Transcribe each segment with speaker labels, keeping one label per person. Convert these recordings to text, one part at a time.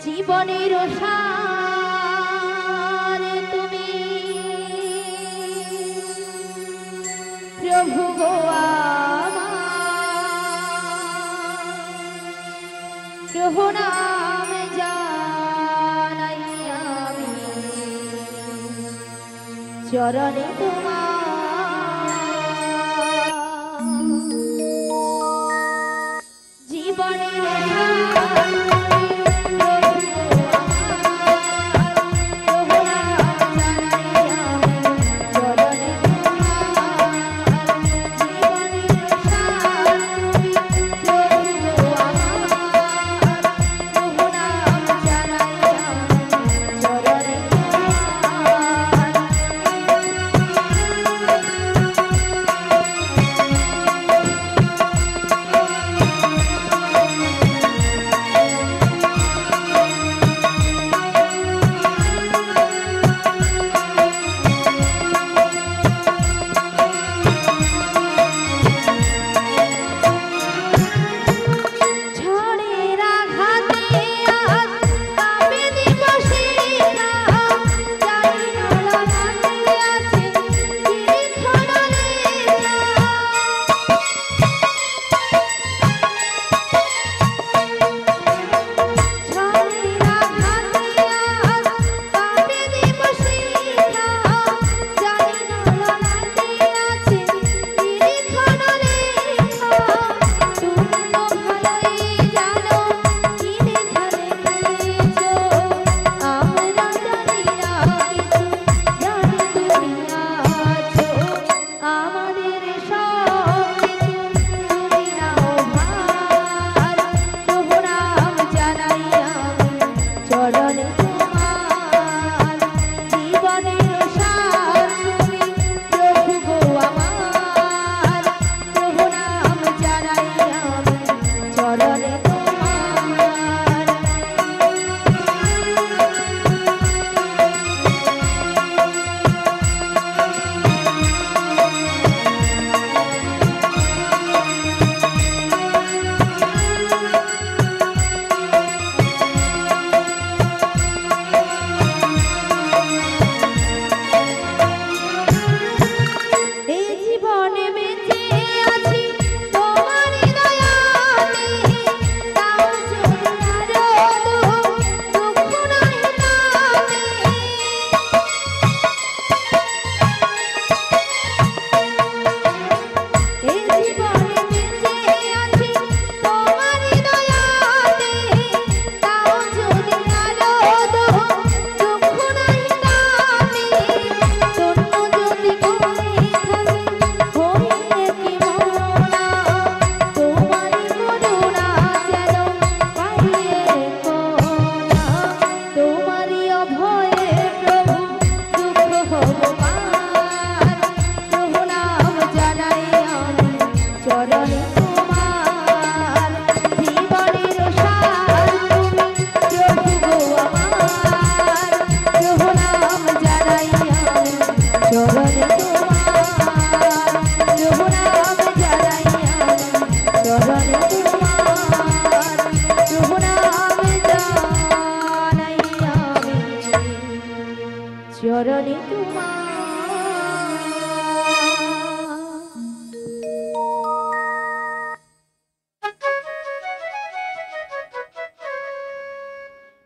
Speaker 1: জীবনের সার তুমি প্রভু গো প্রভু নাম জানাই আমি চরণে তোমার জীবনের চরণে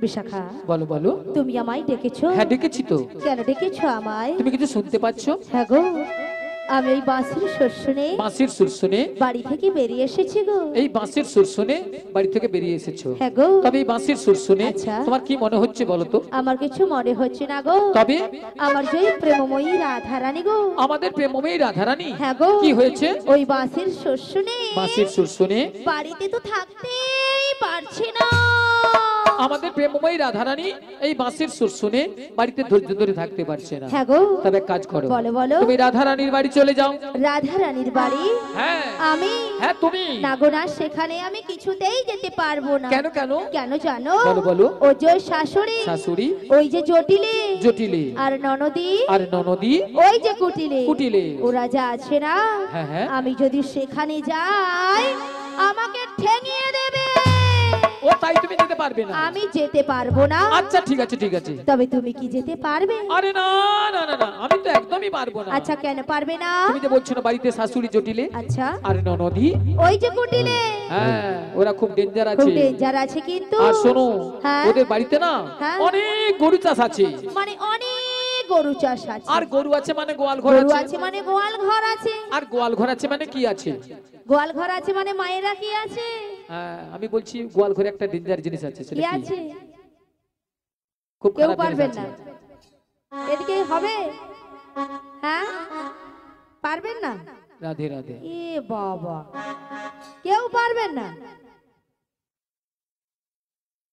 Speaker 1: বিশাখা
Speaker 2: বলো বলো
Speaker 1: তুমি আমায় ডেকেছো?
Speaker 2: হ্যাঁ ডেকেছি তো।
Speaker 1: কেন ডেকেছো আমায়?
Speaker 2: তুমি কিছু শুনতে পাচ্ছ?
Speaker 1: হ্যাঁ গো, আমি এই বাঁশির সুর শুনে বাড়ি থেকে বেরিয়ে এসেছি গো।
Speaker 2: এই বাঁশির সুর শুনে বাড়ি থেকে বেরিয়ে এসেছো?
Speaker 1: হ্যাঁ গো।
Speaker 2: তবে এই বাঁশির সুর শুনে
Speaker 1: আচ্ছা,
Speaker 2: তোমার কি মনে হচ্ছে বলো তো?
Speaker 1: আমার কিছু মনে হচ্ছে না গো।
Speaker 2: তবে
Speaker 1: আমার যে প্রেমময়ী রাধারানী গো।
Speaker 2: আমাদের প্রেমময়ী রাধারানী?
Speaker 1: হ্যাঁ গো।
Speaker 2: কি হয়েছে?
Speaker 1: ওই বাঁশির সুর শুনে
Speaker 2: বাঁশির সুর শুনে
Speaker 1: বাড়িতে তো থাকতেই পারছি না।
Speaker 2: আমাদের প্রেমময়ী রাধারানী এই বাঁশির সুর শুনে বাড়িতে ধৈর্য ধরে থাকতে পারছে না।
Speaker 1: হ্যাঁ গো।
Speaker 2: তবে কাজ করো,
Speaker 1: বলো বলো।
Speaker 2: তুমি রাধারানীর বাড়ি চলে যাও।
Speaker 1: রাধারানীর বাড়ি?
Speaker 2: হ্যাঁ
Speaker 1: আমি?
Speaker 2: হ্যাঁ তুমি।
Speaker 1: না গো না, সেখানে আমি কিছুতেই যেতে পারবো না।
Speaker 2: কেন কেন?
Speaker 1: কেন জানো?
Speaker 2: বলো বলো।
Speaker 1: ও যে শাশুড়ি,
Speaker 2: শাশুড়ি,
Speaker 1: ওই যে জটিলে,
Speaker 2: জটিলে,
Speaker 1: আর ননদি,
Speaker 2: আর ননদি,
Speaker 1: ওই যে কুটিলে,
Speaker 2: কুটিলে,
Speaker 1: ওরা যা আছে না,
Speaker 2: হ্যাঁ হ্যাঁ,
Speaker 1: আমি যদি সেখানে যাই আমাকে ঠেঙিয়ে দেবে।
Speaker 2: ও তাই তুমি যেতে পারবে না?
Speaker 1: আমি যেতে পারবো না।
Speaker 2: আচ্ছা ঠিক আছে ঠিক আছে।
Speaker 1: তবে তুমি কি যেতে পারবে?
Speaker 2: আরে না না না না, আমি তো একদমই পারবো না।
Speaker 1: আচ্ছা কেন পারবে না?
Speaker 2: তুমি যে বলছো না বাড়িতে শাশুড়ি জটিলে,
Speaker 1: আচ্ছা
Speaker 2: আর ননদি
Speaker 1: ওই যে কুটিলে,
Speaker 2: হ্যাঁ ওরা খুব ডেঞ্জার
Speaker 1: খুব
Speaker 2: আছে।
Speaker 1: ডেঞ্জার আছে কিন্তু।
Speaker 2: আর শোনো
Speaker 1: হ্যাঁ।
Speaker 2: ওদের বাড়িতে না
Speaker 1: হ্যাঁ।
Speaker 2: অনেক গরু চাষ আছে।
Speaker 1: মানে অনেক গরু চাষ আছে।
Speaker 2: আর গরু আছে মানে গোয়াল ঘর
Speaker 1: গরু
Speaker 2: আছে।
Speaker 1: আছে মানে গোয়াল ঘর আছে।
Speaker 2: আর গোয়াল ঘর আছে মানে কি আছে?
Speaker 1: গোয়াল ঘর আছে মানে মায়েরা কি আছে?
Speaker 2: হ্যাঁ আমি বলছি গোয়াল ঘরে একটা ডেঞ্জার জিনিস আছে, সেটা
Speaker 1: কি
Speaker 2: কি?
Speaker 1: আছে?
Speaker 2: খুব
Speaker 1: কেউ
Speaker 2: খারাপ জিনিস
Speaker 1: পারবেন
Speaker 2: আছে।
Speaker 1: না। এদিকে হবে? হ্যাঁ পারবেন না?
Speaker 2: রাধে রাধে।
Speaker 1: এ বাবা, কেউ পারবেন না?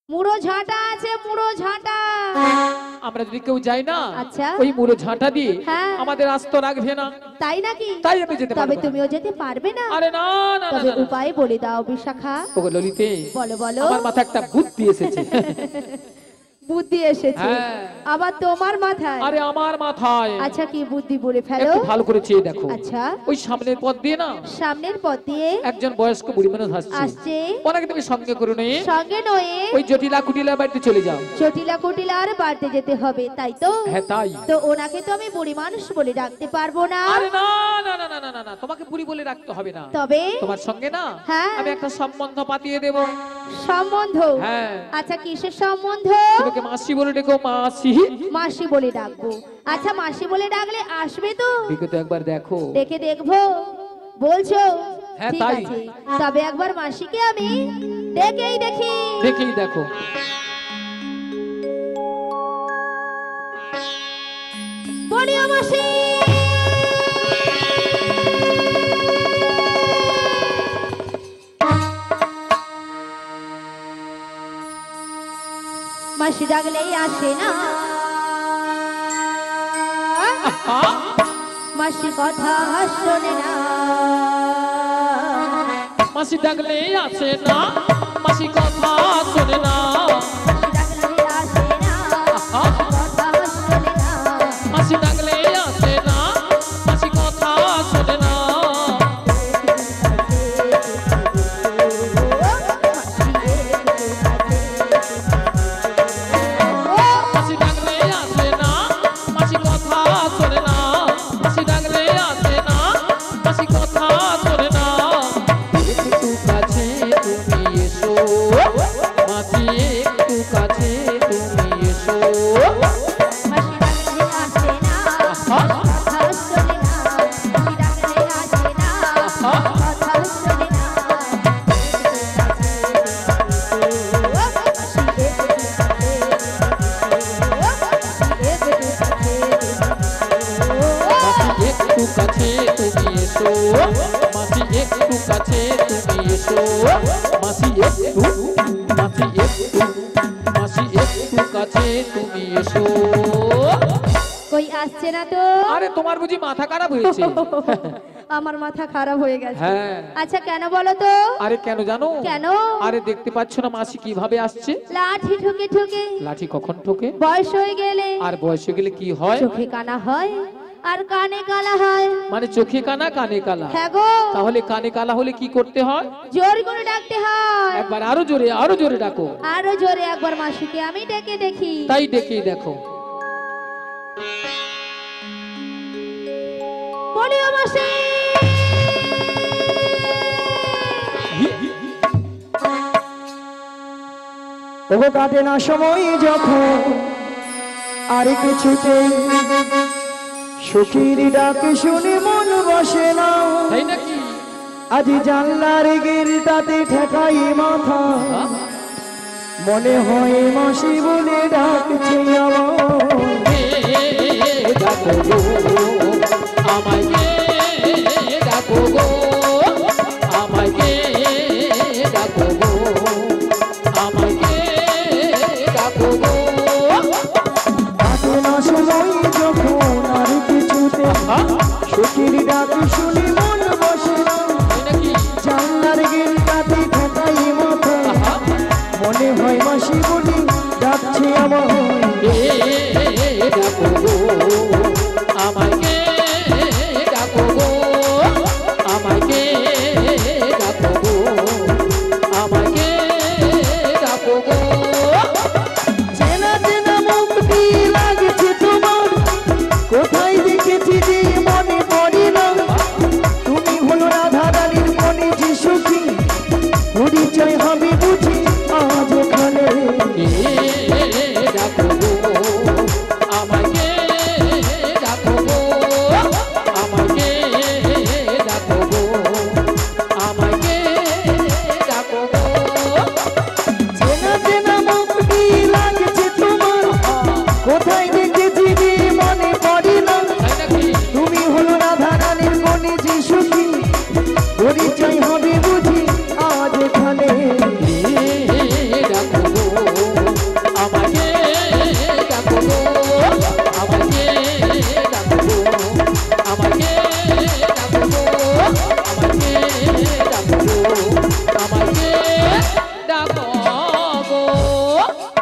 Speaker 1: মুড়ো ঝাঁটা আছে, মুড়ো ঝাঁটা।
Speaker 2: আমরা যদি কেউ যাই না,
Speaker 1: আচ্ছা।
Speaker 2: ওই মুড়ো ঝাঁটা দিয়ে
Speaker 1: হ্যাঁ।
Speaker 2: আমাদের আস্ত রাখবে না।
Speaker 1: তাই নাকি?
Speaker 2: তাই আমি যেতে
Speaker 1: তবে
Speaker 2: পারবো না।
Speaker 1: তুমিও যেতে পারবে না?
Speaker 2: আরে না না না
Speaker 1: তবে
Speaker 2: না, না।
Speaker 1: উপায় বলে দাও বিশাখা।
Speaker 2: ওগো ললিতে,
Speaker 1: বলো বলো।
Speaker 2: আমার মাথায় একটা বুদ্ধি এসেছে।
Speaker 1: বুদ্ধি এসেছে
Speaker 2: হ্যাঁ।
Speaker 1: আবার তোমার মাথায়?
Speaker 2: আরে আমার মাথায়।
Speaker 1: আচ্ছা কি বুদ্ধি বলে ফেলো?
Speaker 2: একটু ভালো করে চেয়ে দেখো।
Speaker 1: আচ্ছা।
Speaker 2: ওই সামনের পথ দিয়ে না
Speaker 1: সামনের পথ দিয়ে
Speaker 2: একজন বয়স্ক বুড়ি মানুষ আসছে।
Speaker 1: আসছে।
Speaker 2: ওনাকে তুমি সঙ্গে করে নিয়ে
Speaker 1: সঙ্গে নয়ে
Speaker 2: ওই জটিলা কুটিলা বাড়িতে চলে যাও।
Speaker 1: চটিলা কুটিলার বাড়িতে যেতে হবে, তাই তো?
Speaker 2: হ্যাঁ তাই।
Speaker 1: তো ওনাকে তো আমি বুড়ি মানুষ বলে ডাকতে পারবো না।
Speaker 2: আরে না না না না না না না, তোমাকে বুড়ি বলে রাখতে হবে না।
Speaker 1: তবে
Speaker 2: তোমার সঙ্গে না
Speaker 1: হ্যাঁ।
Speaker 2: আমি একটা সম্বন্ধ পাতিয়ে দেব।
Speaker 1: সম্বন্ধ?
Speaker 2: হ্যাঁ।
Speaker 1: আচ্ছা কিসের সম্বন্ধ?
Speaker 2: তোমাকে মাসি বলে ডেকো, মাসি।
Speaker 1: মাসি বলে ডাকবো। আচ্ছা মাসি বলে ডাকলে আসবে তো?
Speaker 2: দেখে তো একবার দেখো।
Speaker 1: দেখে দেখবো বলছো?
Speaker 2: হ্যাঁ,
Speaker 1: ঠিক
Speaker 2: তাই।
Speaker 1: আছে, তবে একবার মাসিকে আমি ডেকেই দেখি।
Speaker 2: দেখেই দেখো।
Speaker 1: বলিও মাসি। মাসি ডাকলেই আসে না, মাসি কথা শোনে না।
Speaker 2: মাসি ডাকলে আসে না, মাসি কথা শোনে না।
Speaker 1: মাসি ডাকলেই আসে না, কথা শোনে না।
Speaker 2: মাসি ডাকলে আসে না, মাসি কথা শোনে না। মাসি ডাকলে আসে না, মাসি কথা শোনে না। মাসি ডাকলে আসে না, মাসি কথা শোনে না। একটু কাছে তুমি এসো, মাসি একটু কাছে তুমি এসো।
Speaker 1: মাসি ডাকলেই আসে না, কথা শোনে না। মাসি ডাকলেই আসে না, কথা শোনে না।
Speaker 2: মাসি একটু কাছে তুমি এসো, মাসি একটু কাছে তুমি এসো। মাসি একটু, মাসি একটু, মাসি একটু কাছে তুমি এসো।
Speaker 1: কই আসছে না তো?
Speaker 2: আরে তোমার বুঝি মাথা খারাপ হয়েছে?
Speaker 1: আমার মাথা খারাপ হয়ে গেছে।
Speaker 2: হ্যাঁ।
Speaker 1: আচ্ছা কেন বলো তো?
Speaker 2: আরে কেন জানো?
Speaker 1: কেন?
Speaker 2: আরে দেখতে পাচ্ছ না মাসি কিভাবে আসছে?
Speaker 1: লাঠি ঠুকে ঠুকে।
Speaker 2: লাঠি কখন ঠোকে?
Speaker 1: বয়স হয়ে গেলে
Speaker 2: আর বয়স হয়ে গেলে কি হয়?
Speaker 1: চোখে কানা হয় আর কানে কালা হয়।
Speaker 2: মানে চোখে কানা কানে কালা।
Speaker 1: হ্যাঁ গো।
Speaker 2: তাহলে কানে কালা হলে কি করতে হয়?
Speaker 1: জোর করে ডাকতে হয়।
Speaker 2: একবার আরো জোরে, আরো জোরে ডাকো।
Speaker 1: আরো জোরে একবার মাসিকে আমি ডেকে দেখি।
Speaker 2: তাই ডেকেই দেখো।
Speaker 1: বলিও মাসি।
Speaker 3: ওগো কাটে না সময় যখন আর কিছুতে সখীর ডাকে শুনে মন বসে না।
Speaker 2: তাই নাকি?
Speaker 3: আজ জানলার গিলটাতে ঠেকাই মাথা, মনে হয় মাসি বলে ডাকছে
Speaker 2: ডাকো গো, আমায় ডাকো গো, আমায় ডাকো গো, আমায় ডাকো গো।
Speaker 3: কাটে না সময় যখন আর কিছুতে সখীর ডাকে শুনে মন বসে না।
Speaker 2: তাই নাকি?
Speaker 3: জানলার গিলটাতে ঠেকাই মাথা, মনে হয় মাসি বলে ডাকছে আমায়।
Speaker 2: ডাকো গো, আমায় ডাকো গো, আমায় ডাকো গো, আমায়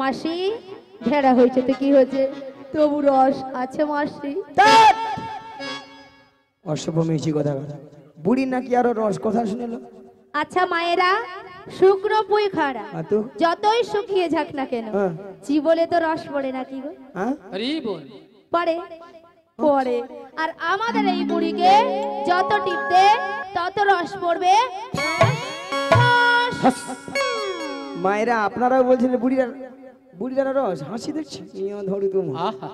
Speaker 1: মাসি ঢেড়া হয়েছে তো কি হয়েছে, তবু রস আছে মাসি।
Speaker 3: অশুভ মিছি কথা কথা, বুড়ি নাকি আরো রস কথা শুনেলো।
Speaker 1: আচ্ছা মায়েরা, শুকনো পুই খাড়া
Speaker 3: তো
Speaker 1: যতই শুকিয়ে যাক না কেন,
Speaker 3: হ্যাঁ।
Speaker 1: জীবনে তো রস পড়ে নাকি গো?
Speaker 3: হ্যাঁ
Speaker 2: হরি বল।
Speaker 1: পড়ে পড়ে। আর আমাদের এই বুড়িকে যত টিপতে তত রস পড়বে।
Speaker 3: মায়েরা আপনারাও বলছেন বুড়িরা বুড়িরা রস, হাসি দেখছি ধরু তুমি
Speaker 2: আহা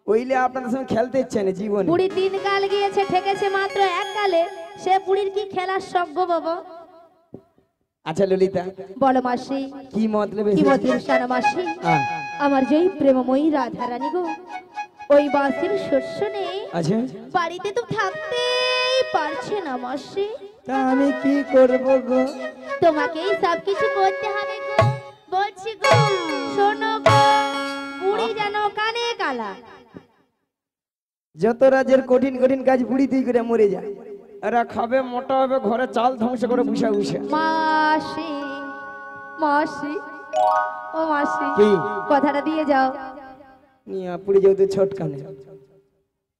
Speaker 3: ওইলে আপনাদের সঙ্গে খেলতে ইচ্ছে না জীবনে।
Speaker 1: বুড়ি 3 গাল গিয়েছে, ঠেকেছে মাত্র 1 গালে, সে বুড়ির কি খেলার সজ্ঞ বাবা?
Speaker 3: আচ্ছা ললিতা,
Speaker 1: বলো মাসি,
Speaker 3: কি মতলব
Speaker 1: কি মতলব সারা মাসি? আমার যেই প্রেমময়ী রাধা রানী গো, ওই বাঁশির শস্য নেই,
Speaker 3: আচ্ছা
Speaker 1: বাড়িতে তো থাকতেই পারছে না মাসি।
Speaker 3: তা আমি কি করব গো?
Speaker 1: তোমাকেই সবকিছু করতে হবে গো। বলছি গো, শোনো গো, বুড়ি যেন কানে কালা।
Speaker 3: যত রাজের কঠিন কঠিন কাজ বুড়ি তুই করে মরে যায়, এরা খাবে মোটা হবে, ঘরে চাল ধ্বংস করে বসে বসে।
Speaker 1: মাসি মাসি ও মাসি,
Speaker 3: কি
Speaker 1: কথাটা দিয়ে যাও।
Speaker 3: নিয়া পুড়ে যেহেতু ছোট কানে,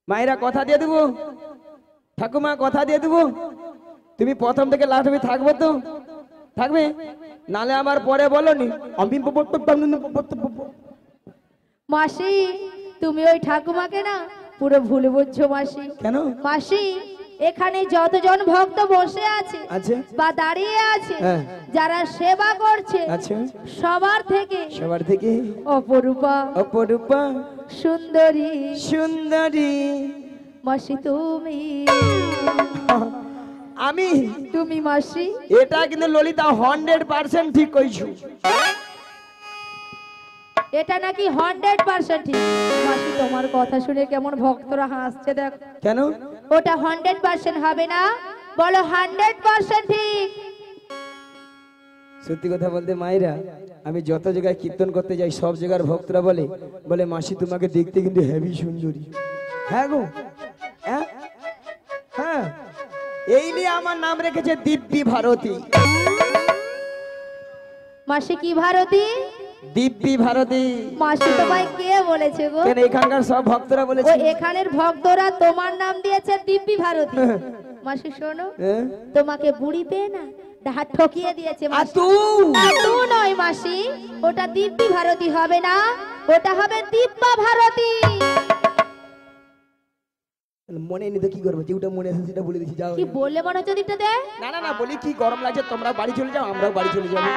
Speaker 3: মায়েরা কথা দিয়ে দেবো, ঠাকুমা কথা দিয়ে দেবো, তুমি প্রথম থেকে লাস্ট অবধি থাকবো তো? থাকবে, নালে আমার পরে বলো নি আমি
Speaker 1: মাসি তুমি ওই ঠাকুমাকে না পুরো ভুল বুঝছো মাসি।
Speaker 3: কেন?
Speaker 1: মাসি, এখানে যতজন ভক্ত বসে আছে
Speaker 3: আছে
Speaker 1: বা দাঁড়িয়ে আছে,
Speaker 3: হ্যাঁ।
Speaker 1: যারা সেবা করছে,
Speaker 3: আছে
Speaker 1: সবার থেকে
Speaker 3: সবার থেকে
Speaker 1: অপরূপা
Speaker 3: অপরূপা
Speaker 1: সুন্দরী
Speaker 3: সুন্দরী
Speaker 1: মাসি তুমি।
Speaker 3: আমি
Speaker 1: তুমি মাসি,
Speaker 3: এটা কিন্তু ললিতা 100% ঠিক কইছো।
Speaker 1: এটা নাকি 100% ঠিক। মাসি তোমার কথা শুনে কেমন ভক্তরা হাসছে দেখ।
Speaker 3: কেন?
Speaker 1: ওটা 100% হবে না, বলো 100% ঠিক।
Speaker 3: সত্যি কথা বলতে মায়েরা, আমি যত জায়গায় কীর্তন করতে যাই সব জায়গার ভক্তরা বলে বলে মাসি তোমাকে দেখতে কিন্তু হেভি সুন্দরী। হ্যাঁ গো, হ্যাঁ হ্যাঁ, এই নিয়ে আমার নাম রেখেছে দিব্যি ভারতী।
Speaker 1: মাসি কি ভারতী?
Speaker 3: দিব্যি ভারতী।
Speaker 1: মাসি তোমায় কে বলেছে গো?
Speaker 3: কেন এখানকার সব ভক্তরা
Speaker 1: ও
Speaker 3: বলেছে।
Speaker 1: এখানের ভক্তরা তোমার নাম দিয়েছে দিব্যি ভারতী। মাসি শোনো,
Speaker 3: হ্যাঁ?
Speaker 1: তোমাকে বুড়ি পেয়ে না ডাহা ঠকিয়ে দিয়েছে মাসি।
Speaker 3: আতু
Speaker 1: আতু নয় মাসি, ওটা দিব্যি ভারতী হবে না, ওটা হবে দিব্যা ভারতী।
Speaker 3: মনে নিতে কি করবো, যেটা মনে আছে সেটা বলে দিচ্ছি, যাও।
Speaker 1: কি বললে মনে হচ্ছে দিকটা দে?
Speaker 3: না না না, বলি কি গরম লাগছে, তোমরা বাড়ি চলে যাও, আমরাও বাড়ি চলে যাবো।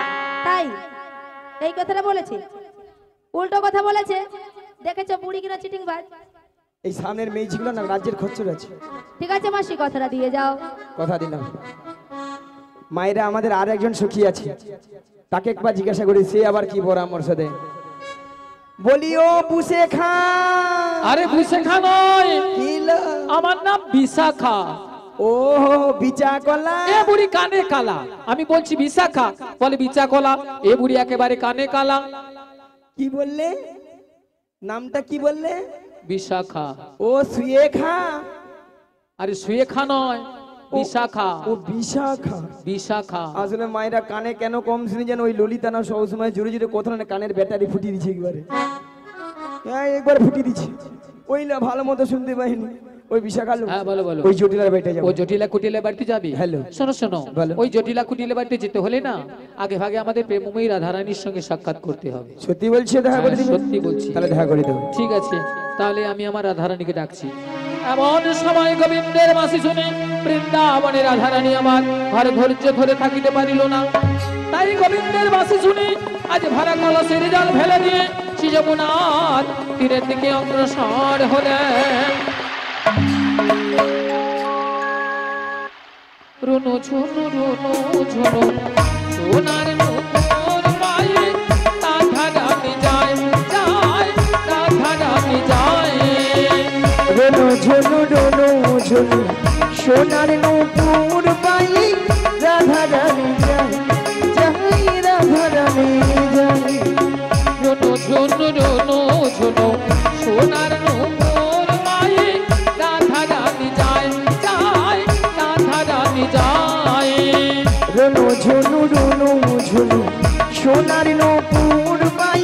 Speaker 1: তাই এই কথাটা বলেছে, উল্টো কথা বলেছে। দেখেছো বুড়ি কিনা চিটিং বাজ।
Speaker 3: এই সামনের মেয়েছিগুলো না রাজ্যের খচ্চর আছে।
Speaker 1: ঠিক আছে মাসি, কথাটা দিয়ে যাও।
Speaker 3: কথা দিলাম। মায়েরা, আমাদের আর একজন সখী আছে, তাকে একবার জিজ্ঞাসা করি সে আবার কি পরামর্শ দেয়। বলিও বুসে খা।
Speaker 2: আরে বিশাখা নয়,
Speaker 3: কিলো
Speaker 2: আমার নাম বিশাখা।
Speaker 3: ও বিচা কলা।
Speaker 2: এ বুড়ি কানে কালা, আমি বলছি বিশাখা, বলে বিচা কলা। এ বুড়ি একেবারে কানে কালা।
Speaker 3: কি বললে? নামটা কি বললে?
Speaker 2: বিশাখা।
Speaker 3: ও শুয়ে খা।
Speaker 2: আরে সুয়েখা নয়, বিশাখা।
Speaker 3: ও বিশাখা।
Speaker 2: বিশাখা।
Speaker 3: আসলে মায়েরা কানে কেন কম শুনি যেন ওই ললিতা না সবসময় জোরে জোরে কথা না, কানের ব্যাটারি ফুটিয়ে দিচ্ছে একবারে। হ্যাঁ একবার ফুটিয়ে দিচ্ছে, ওই না ভালো মতো শুনতে পাইনি। ওই বিশাখা লোক।
Speaker 2: হ্যাঁ বলো বলো।
Speaker 3: ওই জটিলার বাড়িতে যাবো।
Speaker 2: ওই জটিলা কুটিলা বাড়িতে যাবি?
Speaker 3: হ্যালো।
Speaker 2: শোনো শোনো,
Speaker 3: বলো।
Speaker 2: ওই জটিলা কুটিলা বাড়িতে যেতে হলে না আগে ভাগে আমাদের প্রেমময়ী রাধারানীর সঙ্গে সাক্ষাৎ করতে হবে।
Speaker 3: সত্যি বলছি দেখা করে
Speaker 2: হ্যাঁ,
Speaker 3: দিবে?
Speaker 2: সত্যি বলছি।
Speaker 3: তাহলে দেখা করে দেবো।
Speaker 2: ঠিক আছে, তাহলে আমি আমার রাধারানীকে ডাকছি। এমন সময় গোবিন্দের বাঁশি শুনে বৃন্দাবনে রাধারানী আমার ঘরে ধৈর্য ধরে থাকিতে পারিল না। তাই গোবিন্দের বাঁশি শুনে আজ ভাড়া কলসের জল ফেলে দিয়ে শ্রী যমুনার তীরের দিকে অগ্রসর হলেন। রুনু ঝুনু রুনু ঝুনু সোনার নূপুর পায়ে রাধারানী যায় যায়, রাধারানী যায়।
Speaker 3: রোনো ঝোনো রোনো ঝোনো সোনার নূপুর পাই রাধা রানী যায় যাই, রাধা রানী যায়।
Speaker 2: রুনু ঝুনু রুনু ঝুনু সোনার নূপুর পায়ে রাধারানী যায় যায়, রাধারানী যায়।
Speaker 3: রোনো ঝোনো রোনো ঝোনো সোনার নূপুর পাই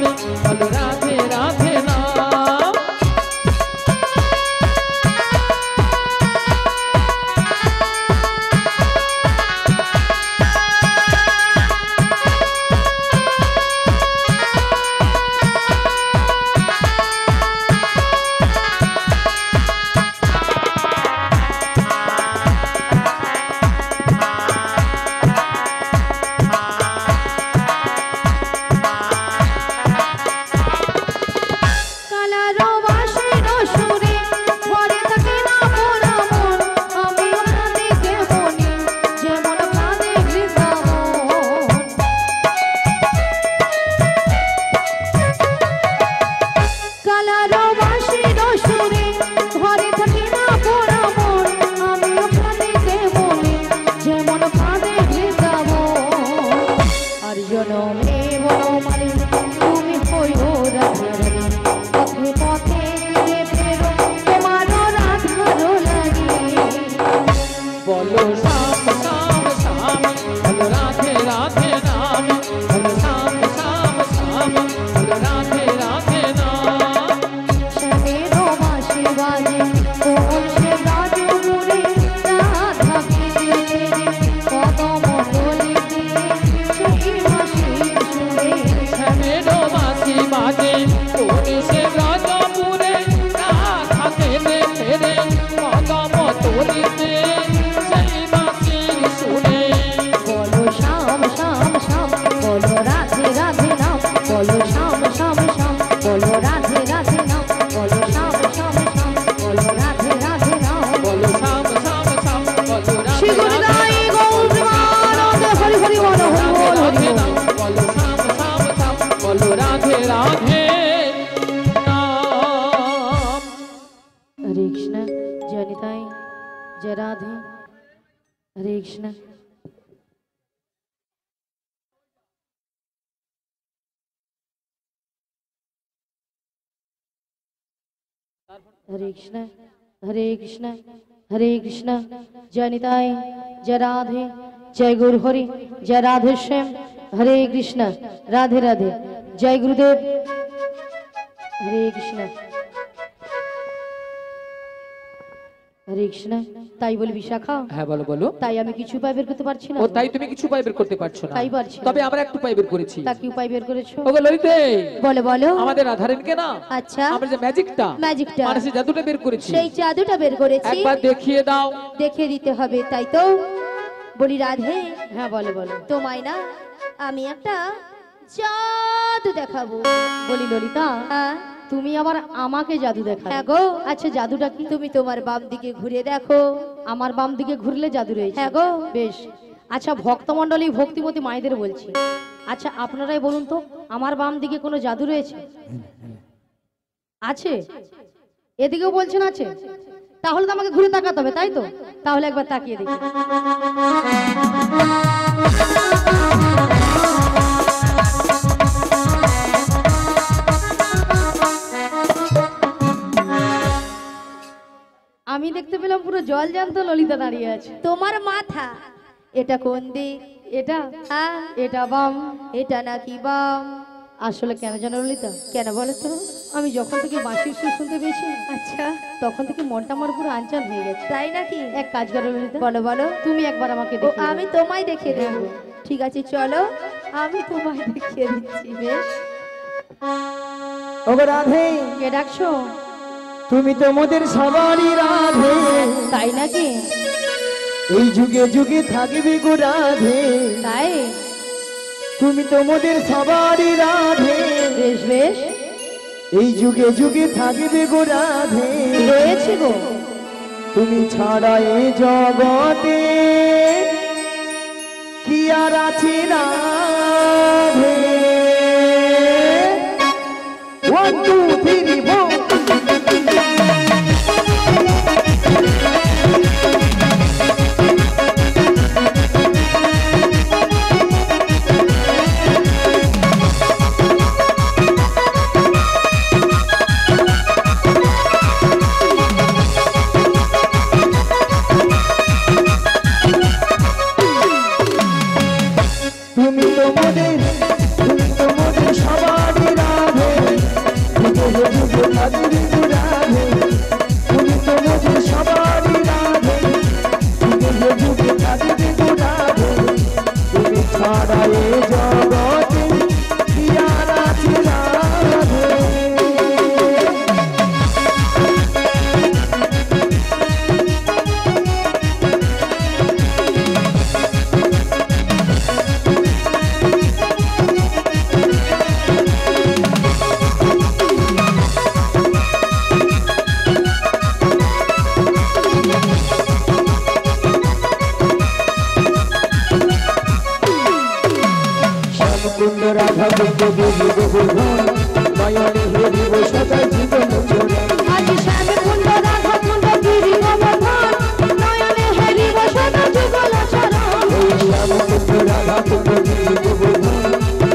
Speaker 2: নামে বলো রাধে রাধে নাম। বলো শ্যাম শ্যাম শ্যাম বলো রাধে রাধে নাম, বলো শ্যাম শ্যাম শ্যাম বলো রাধে রাধে নাম।
Speaker 4: শ্যামেরও বাঁশি বাজে কোন সে রাজপুরে রাধা বিজে কদম তলিতে সেই বাঁশি সুরে।
Speaker 2: শ্যামেরও বাঁশি বাজে কোন সে রাজপুরে রাধা কেঁদে ফেরে কদম তলিতে সেই বাঁশির সুরে।
Speaker 4: বলো শ্যাম শ্যাম শ্যাম বলো রাধে রাধে নাম, বলো শ্যাম শ্যাম শ্যাম বলো রাধে রাধে নাম, বলো শ্যাম শ্যাম শ্যাম বলো রাধে রাধে নাম।
Speaker 2: বলো শ্যাম শ্যাম শ্যাম বলো
Speaker 4: শ্রী
Speaker 2: রাধে রাধে
Speaker 4: গুরুদাই গৌর প্রেমানন্দ হরি হরি বল হরি বল হরি বল।
Speaker 2: বলো শ্যাম শ্যাম শ্যাম বলো রাধে রাধে নাম।
Speaker 4: हरे कृष्ण जय निताई जय राधे हरे कृष्ण। हरे कृष्ण हरे कृष्ण हरे कृष्ण जय निताई जय राधे जय गुरु हरि जय राधे श्याम हरे कृष्ण राधे राधे जय गुरुदेव हरे कृष्ण हरे कृष्ण। তাই বলি বিশাখা,
Speaker 2: হ্যাঁ বলো বলো।
Speaker 4: তাই আমি কিছু উপায় বের করতে পারছি না।
Speaker 2: ও তাই তুমি কিছু উপায় বের করতে পারছো না?
Speaker 4: তাই পারছি না।
Speaker 2: তবে আমরা একটু উপায় বের করেছি।
Speaker 4: তা কি উপায় বের করেছো?
Speaker 2: ওগো ললিতে,
Speaker 1: বলো বলো।
Speaker 2: আমাদের রাধারানীকে না
Speaker 1: আচ্ছা,
Speaker 2: আমরা যে ম্যাজিকটা মানে সেই জাদুটা বের করেছি,
Speaker 1: সেই জাদুটা বের করেছি,
Speaker 2: একবার দেখিয়ে দাও।
Speaker 1: দেখে দিতে হবে, তাই তো বলি রাধে।
Speaker 4: হ্যাঁ বলো বলো।
Speaker 1: তোমায় না আমি একটা জাদু দেখাবো।
Speaker 4: বলি ললিতা,
Speaker 1: হ্যাঁ
Speaker 4: তুমি আবার আমাকে জাদু দেখাবে?
Speaker 1: হ্যাঁ গো।
Speaker 4: আচ্ছা জাদুটা কি?
Speaker 1: তুমি তোমার বাম দিকে ঘুরে দেখো।
Speaker 4: আমার বাম দিকে ঘুরলে জাদু রয়েছে?
Speaker 1: হ্যাঁ গো।
Speaker 4: বেশ। আচ্ছা ভক্তমণ্ডলী ভক্তিমতী মায়েদের বলছি, আচ্ছা আপনারাই বলুন তো আমার বাম দিকে কোনো জাদু রয়েছে? আছে? এদিকেও বলছেন আছে? তাহলে তো আমাকে ঘুরে তাকাতে হবে, তাই তো? তাহলে একবার তাকিয়ে দেখি। আমি দেখতে পেলাম পুরো জল জ্যান্ত ললিতা দাঁড়িয়ে আছে।
Speaker 1: তোমার মাথা এটা কোন দিক?
Speaker 4: এটা
Speaker 1: হ্যাঁ
Speaker 4: এটা বাম।
Speaker 1: এটা নাকি বাম?
Speaker 4: আসলে কেন জানো ললিতা,
Speaker 1: কেন বলো তো?
Speaker 4: আমি যখন থেকে বাঁশির সুর শুনতে পেয়েছি না,
Speaker 1: আচ্ছা
Speaker 4: তখন থেকে মনটা আমার পুরো আনচান হয়ে গেছে।
Speaker 1: তাই নাকি?
Speaker 4: এক কাজ করো ললিতা,
Speaker 1: বলো বলো।
Speaker 4: তুমি একবার আমাকে
Speaker 1: ও
Speaker 4: দেখিয়ে
Speaker 1: আমি
Speaker 4: দাও।
Speaker 1: তোমায় দেখিয়ে দেবো। ঠিক আছে চলো, আমি তোমায় দেখিয়ে দিচ্ছি। বেশ।
Speaker 3: ওগো রাধে,
Speaker 4: কে ডাকছো?
Speaker 3: তুমি তো মোদের সবারই রাধে,
Speaker 4: তাই নাকি?
Speaker 3: এই যুগে যুগে থাকবি গো রাধে।
Speaker 4: তাই?
Speaker 3: তুমি তো মোদের সবারই রাধে,
Speaker 4: বেশ বেশ,
Speaker 3: এই যুগে যুগে থাকবে গো রাধে।
Speaker 4: রয়েছে গো।
Speaker 3: তুমি ছাড়া এ জগতে কি আর আছে রাধে। 1 2 3 4 তুমি তো মোদের সবারই রাধে। ধন নয়নে হেরিব সদা জীবন চরণ
Speaker 4: আজ শ্যাম কুণ্ড রাধা কুণ্ড গিরি গোবর্ধন নয়নে হেরিব সদা যুগল চরণ
Speaker 3: ওই শ্যাম কুণ্ড রাধা কুণ্ড গিরি গোবর্ধন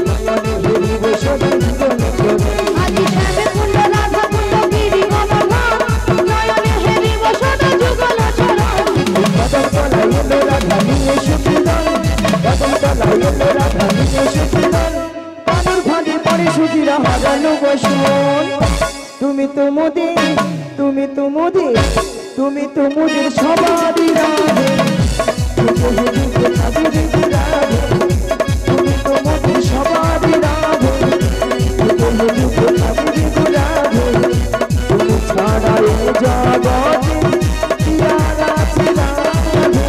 Speaker 3: নয়নে হেরিব সদা জীবন চরণ
Speaker 4: আজ শ্যাম কুণ্ড রাধা কুণ্ড গিরি গোবর্ধন নয়নে হেরিব সদা যুগল চরণ
Speaker 3: কদম তলায় এলো রাধা নিয়ে সুখীদান কদম তলায় এলো রাধা নিয়ে সুখীদান পানুর ফাঁদে পড়ে সুখীরা হারালো বসন তুমি তো মোদের তুমি তো মোদের তুমি তো মোদের সবারই রাধে তুমি তো মোদের সবারই রাধে তুমি ছাড়া এ জগতে আর আছে রাধে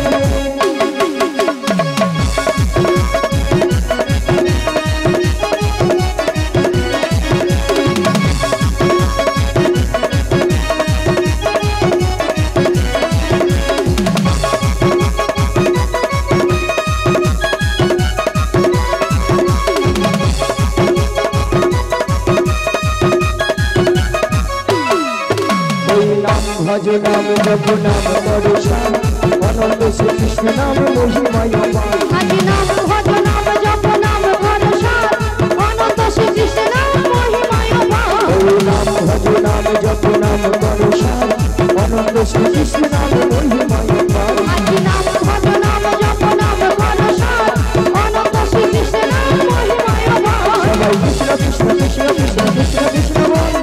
Speaker 3: ভজ নাম জপ নাম করো শ্যাম অনন্ত শ্রীকৃষ্ণ নাম মহিমায় পান
Speaker 4: আজ নাম ভজ নাম জপ নাম কর সার অনন্ত শ্রীকৃষ্ণ নাম মহিমায় পান
Speaker 3: ওই নাম ভজ নাম জপ নাম করো শ্যাম অনন্ত শ্রীকৃষ্ণ নাম মহিমায় পান
Speaker 4: আজ নাম ভজ নাম জপ নাম কর সার অনন্ত শ্রীকৃষ্ণ নাম মহিমায় পান
Speaker 3: সবাই কৃষ্ণ কৃষ্ণ কৃষ্ণ কৃষ্ণ কৃষ্ণ কৃষ্ণ বল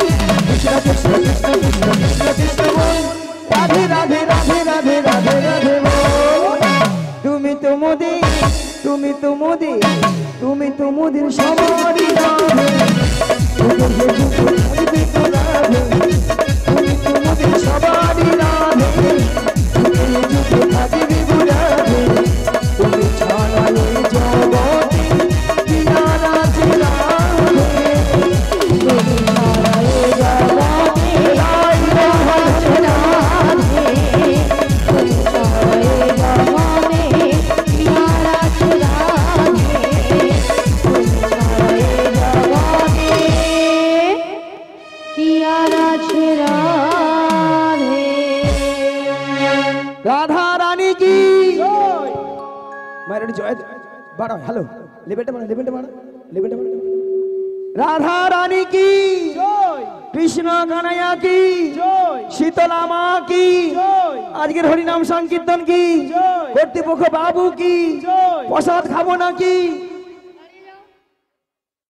Speaker 3: কৃষ্ণ কৃষ্ণ কৃষ্ণ কৃষ্ণ কৃষ্ণ কৃষ্ণ বল রাধে রাধে রাধে রাধে রাধে রাধে বল তুমি তো মোদের তুমি তো মোদের তুমি তো মোদের সবারই রাধে তুমি তো মোদের সবারই রাধে তুমি থাকবি রাধে তুমি ছাড়া এই জগতে কি আর আছে রাধে তুমি ছাড়া এই জগতে লাই আছে রাধে
Speaker 4: তুমি ছাড়া এ জগতে বিহার আছে রাধে তুমি ছাড়া এ জগতে কি আর আছে রাধে
Speaker 3: রাধা রানী কি মায়ের জয় বাড়া হ্যালো লেভেলটা বাড়া লেভেলটা বাড়া লেভেলটা বাড়া রাধা রানী কি কৃষ্ণ কানাইয়া কি শীতলা মা কি আজকের হরিনাম সংকীর্তন কি কর্তৃপক্ষ বাবু কি প্রসাদ খাবো নাকি